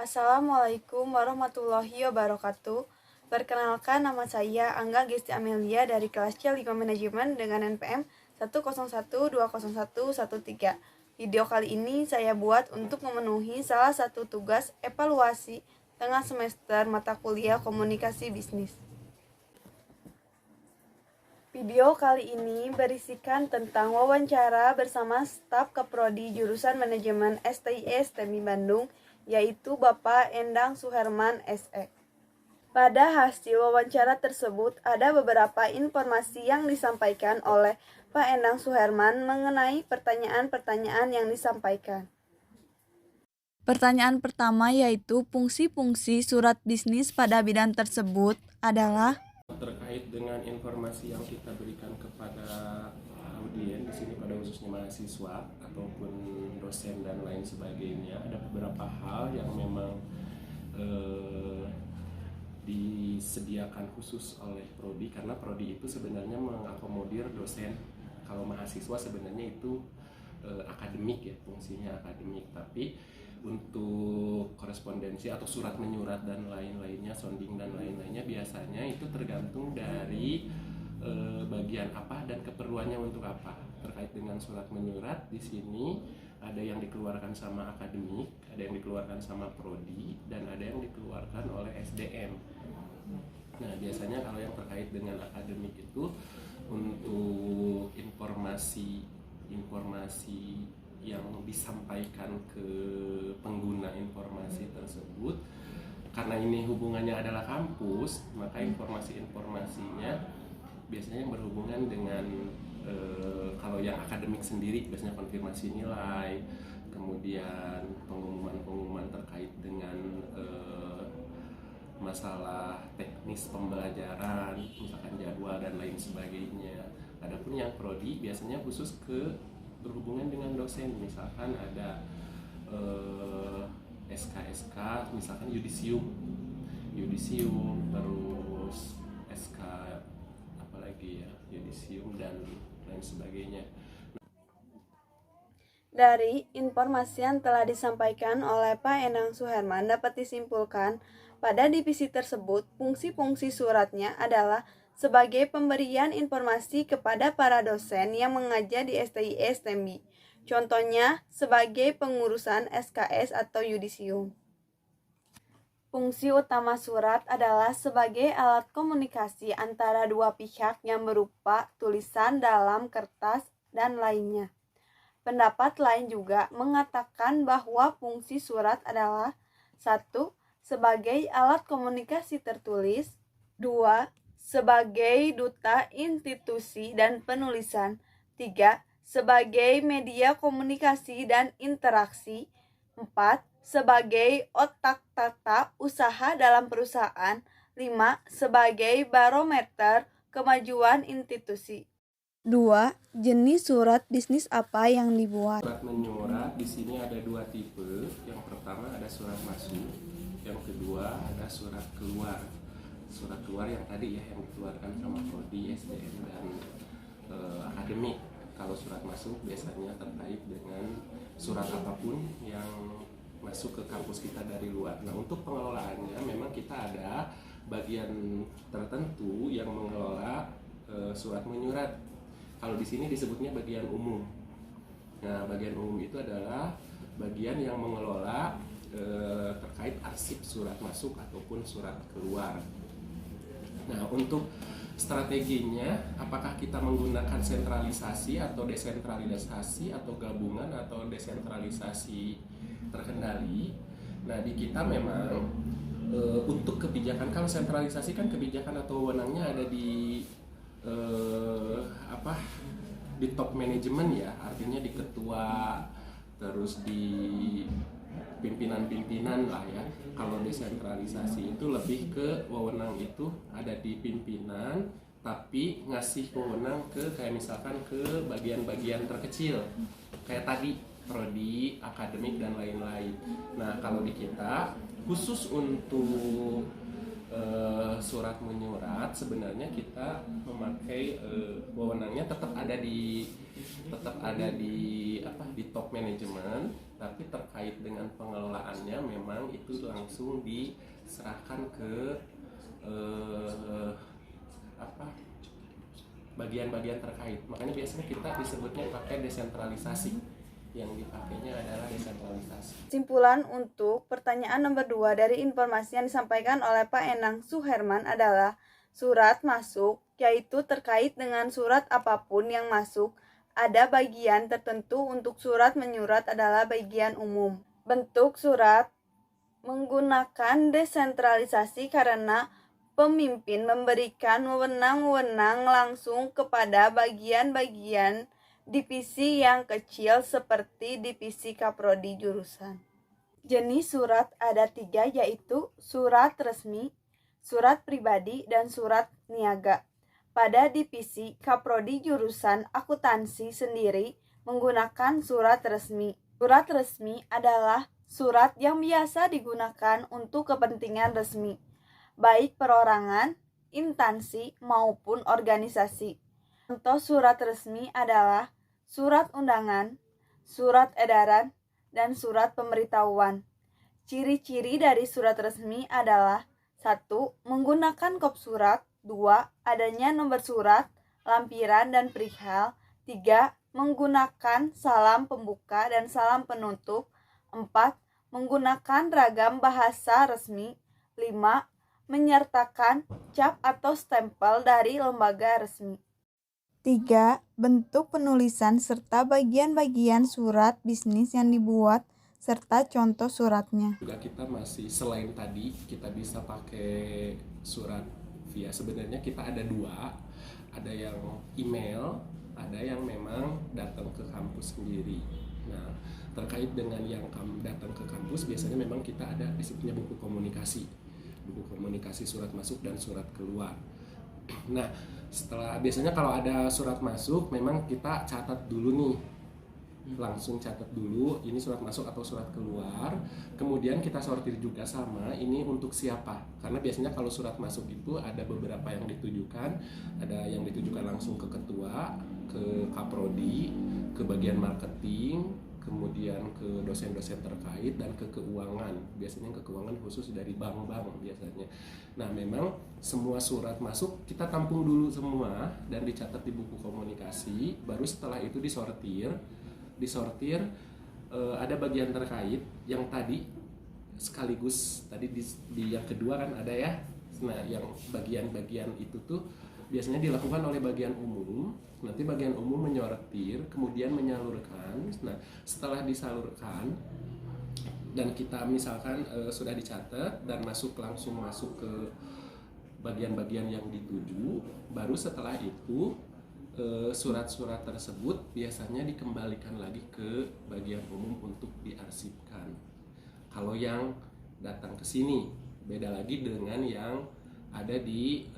Assalamualaikum warahmatullahi wabarakatuh. Perkenalkan, nama saya Angga Gesti Amelia dari kelas C5 Manajemen dengan NPM 101201113. Video kali ini saya buat untuk memenuhi salah satu tugas evaluasi tengah semester mata kuliah Komunikasi Bisnis. Video kali ini berisikan tentang wawancara bersama staf Keprodi jurusan Manajemen STIS TEMI Bandung, yaitu Bapak Endang Suherman SE. Pada hasil wawancara tersebut ada beberapa informasi yang disampaikan oleh Pak Endang Suherman mengenai pertanyaan-pertanyaan yang disampaikan. Pertanyaan pertama yaitu fungsi-fungsi surat bisnis pada bidang tersebut adalah terkait dengan informasi yang kita berikan kepada audien di sini, pada khususnya mahasiswa ataupun dosen dan lain sebagainya. Ada beberapa hal yang memang disediakan khusus oleh prodi, karena prodi itu sebenarnya mengakomodir dosen. Kalau mahasiswa sebenarnya itu akademik ya, fungsinya akademik, tapi untuk korespondensi atau surat menyurat dan lain-lainnya, sounding dan lain-lainnya, biasanya itu tergantung dari bagian apa dan keperluannya untuk apa. Terkait dengan surat menyurat, di sini ada yang dikeluarkan sama akademik, ada yang dikeluarkan sama prodi, dan ada yang dikeluarkan oleh SDM. Nah, biasanya kalau yang terkait dengan akademik itu untuk informasi yang disampaikan ke pengguna informasi tersebut, karena ini hubungannya adalah kampus, maka informasinya biasanya yang berhubungan dengan kalau yang akademik sendiri biasanya konfirmasi nilai, kemudian pengumuman terkait dengan masalah teknis pembelajaran, misalkan jadwal dan lain sebagainya. Adapun yang prodi biasanya khusus berhubungan dengan dosen, misalkan ada SK, misalkan yudisium, terus SK apalagi ya, yudisium dan lain sebagainya. Dari informasi yang telah disampaikan oleh Pak Endang Suherman dapat disimpulkan pada divisi tersebut fungsi-fungsi suratnya adalah sebagai pemberian informasi kepada para dosen yang mengajar di STIS TEMI. Contohnya sebagai pengurusan SKS atau yudisium. Fungsi utama surat adalah sebagai alat komunikasi antara dua pihak yang berupa tulisan dalam kertas dan lainnya. Pendapat lain juga mengatakan bahwa fungsi surat adalah 1. Sebagai alat komunikasi tertulis, 2. Sebagai duta institusi dan penulisan, 3. Sebagai media komunikasi dan interaksi, 4. Sebagai otak tata usaha dalam perusahaan, 5. Sebagai barometer kemajuan institusi. 2. Jenis surat bisnis apa yang dibuat? Surat menyurat di sini ada dua tipe. Yang pertama ada surat masuk, yang kedua ada surat keluar. Surat keluar yang tadi ya, yang dikeluarkan sama prodi, SDM dan akademik. Kalau surat masuk biasanya terkait dengan surat apapun yang masuk ke kampus kita dari luar. Nah, untuk pengelolaannya memang kita ada bagian tertentu yang mengelola surat menyurat. Kalau di sini disebutnya bagian umum. Nah, bagian umum itu adalah bagian yang mengelola terkait arsip surat masuk ataupun surat keluar. Nah, untuk strateginya, apakah kita menggunakan sentralisasi atau desentralisasi atau gabungan atau desentralisasi terkendali? Nah, di kita memang untuk kebijakan, kalau sentralisasi kan kebijakan atau wewenangnya ada di di top manajemen ya, artinya di ketua, terus di pimpinan lah ya. Kalau desentralisasi itu lebih ke wewenang itu ada di pimpinan, tapi ngasih wewenang ke kayak misalkan ke bagian-bagian terkecil kayak tadi prodi, akademik dan lain-lain. Nah, kalau di kita khusus untuk surat menyurat sebenarnya kita memakai wewenangnya tetap ada di top manajemen, tapi terkait dengan pengelolaannya memang itu langsung diserahkan ke bagian-bagian terkait. Makanya biasanya kita disebutnya pakai desentralisasi. Yang dipakainya adalah desentralisasi. Kesimpulan untuk pertanyaan nomor 2 dari informasi yang disampaikan oleh Pak Enang Suherman adalah surat masuk, yaitu terkait dengan surat apapun yang masuk, ada bagian tertentu. Untuk surat menyurat adalah bagian umum. Bentuk surat menggunakan desentralisasi karena pemimpin memberikan wewenang-wewenang langsung kepada bagian-bagian divisi yang kecil seperti divisi kaprodi jurusan. Jenis surat ada 3, yaitu surat resmi, surat pribadi, dan surat niaga. Pada divisi kaprodi jurusan akuntansi sendiri menggunakan surat resmi. Surat resmi adalah surat yang biasa digunakan untuk kepentingan resmi, baik perorangan, instansi, maupun organisasi. Contoh surat resmi adalah surat undangan, surat edaran, dan surat pemberitahuan. Ciri-ciri dari surat resmi adalah 1. Menggunakan kop surat. 2. Adanya nomor surat, lampiran, dan perihal. 3. Menggunakan salam pembuka dan salam penutup. 4. Menggunakan ragam bahasa resmi. 5. Menyertakan cap atau stempel dari lembaga resmi. 3. Bentuk penulisan serta bagian-bagian surat bisnis yang dibuat serta contoh suratnya. Juga kita masih, selain tadi kita bisa pakai surat via, sebenarnya kita ada 2, ada yang email, ada yang memang datang ke kampus sendiri. Nah, terkait dengan yang datang ke kampus biasanya memang kita ada disebutnya buku komunikasi surat masuk dan surat keluar. Nah, setelah biasanya kalau ada surat masuk memang kita catat dulu nih, langsung catat dulu ini surat masuk atau surat keluar, kemudian kita sortir juga sama ini untuk siapa, karena biasanya kalau surat masuk itu ada beberapa yang ditujukan, ada yang ditujukan langsung ke ketua, ke kaprodi, ke bagian marketing, kemudian ke dosen-dosen terkait, dan ke keuangan. Biasanya ke keuangan khusus dari bank-bank biasanya. Nah, memang semua surat masuk kita tampung dulu semua dan dicatat di buku komunikasi, baru setelah itu disortir, ada bagian terkait yang tadi sekaligus tadi di yang kedua kan ada ya. Nah, yang bagian-bagian itu tuh biasanya dilakukan oleh bagian umum. Nanti bagian umum menyortir, kemudian menyalurkan. Nah, setelah disalurkan dan kita misalkan sudah dicatat dan langsung masuk ke bagian-bagian yang dituju, baru setelah itu surat-surat tersebut biasanya dikembalikan lagi ke bagian umum untuk diarsipkan. Kalau yang datang ke sini beda lagi dengan yang ada di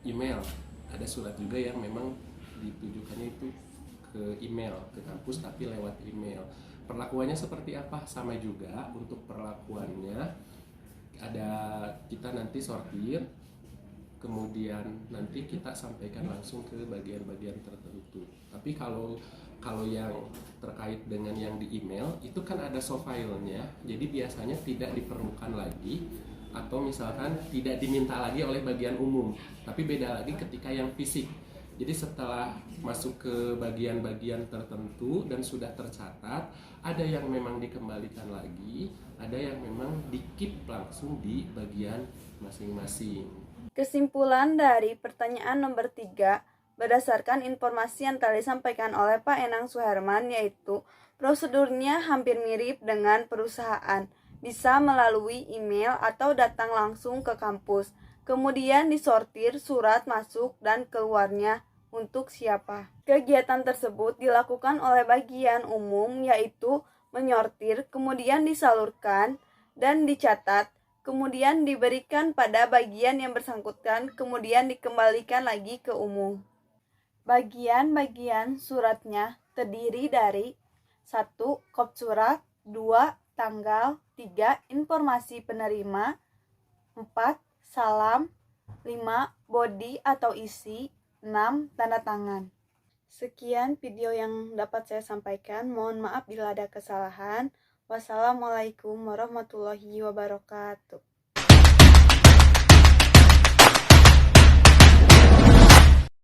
email. Ada surat juga yang memang ditujukannya itu ke email, ke kampus tapi lewat email. Perlakuannya seperti apa? Sama juga untuk perlakuannya, ada kita nanti sortir, kemudian nanti kita sampaikan langsung ke bagian-bagian tertentu. Tapi kalau yang terkait dengan yang di email itu kan ada soft file-nya, jadi biasanya tidak diperlukan lagi atau misalkan tidak diminta lagi oleh bagian umum. Tapi beda lagi ketika yang fisik. Jadi setelah masuk ke bagian-bagian tertentu dan sudah tercatat, ada yang memang dikembalikan lagi, ada yang memang di-keep langsung di bagian masing-masing. Kesimpulan dari pertanyaan nomor 3 berdasarkan informasi yang telah disampaikan oleh Pak Enang Suherman, yaitu prosedurnya hampir mirip dengan perusahaan, bisa melalui email atau datang langsung ke kampus, kemudian disortir surat masuk dan keluarnya untuk siapa. Kegiatan tersebut dilakukan oleh bagian umum, yaitu menyortir, kemudian disalurkan dan dicatat, kemudian diberikan pada bagian yang bersangkutan, kemudian dikembalikan lagi ke umum. Bagian-bagian suratnya terdiri dari 1. Kop surat, 2. Tanggal, 3. Informasi penerima, 4. Salam, 5. Body atau isi, 6. Tanda tangan. Sekian video yang dapat saya sampaikan. Mohon maaf bila ada kesalahan. Wassalamualaikum warahmatullahi wabarakatuh.